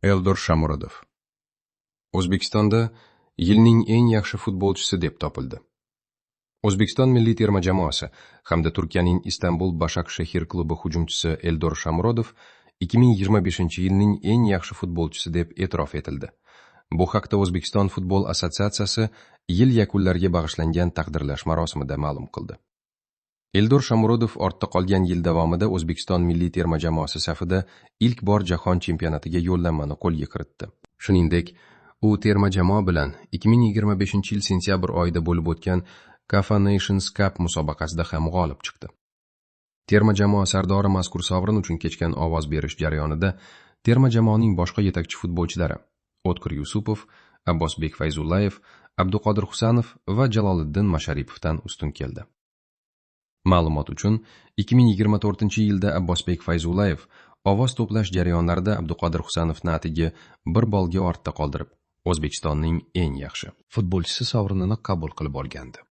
Eldor Shomurodov O'zbekistonda yilning eng yaxshi futbolchisi deb topildi. O'zbekiston milliy terma jamoasi hamda Turkiyaning Istanbul Başakşehir klubi hujumchisi Eldor Shomurodov 2025-yilning eng yaxshi futbolchisi deb e'tirof etildi. Bu haqda O'zbekiston futbol assotsiatsiyasi yil yakunlariga bag'ishlangan taqdirlash marosimida ma'lum qildi. Eldor Shomurodov ortda qolgan yil davomida O'zbekiston milliy terma jamoasi safida ilk bor jahon chempionatiga yo'llanmani qo'lga kiritdi. Shuningdek, u terma jamoa bilan 2025-yil sentyabr oyida bo'lib o'tgan CAF Nations Cup musobaqasida ham g'olib chiqdi. Terma jamoa sardori mazkur sovrin uchun kechgan ovoz berish jarayonida terma jamoaning boshqa yetakchi futbolchilari O'tkir Yusupov, Abbosbek Fayzullayev, Abduqodir Husanov va Jaloliddin Masharipovdan ustun keldi. Ma'lumot uchun, 2024-yilda Abbosbek Fayzullayev ovoz to'plash jarayonlarida Abduqodir Husanovni atigi bir bolga ortda qoldirib, O'zbekistonning eng yaxshi futbolchisi sovrinini qabul qilib olgandi.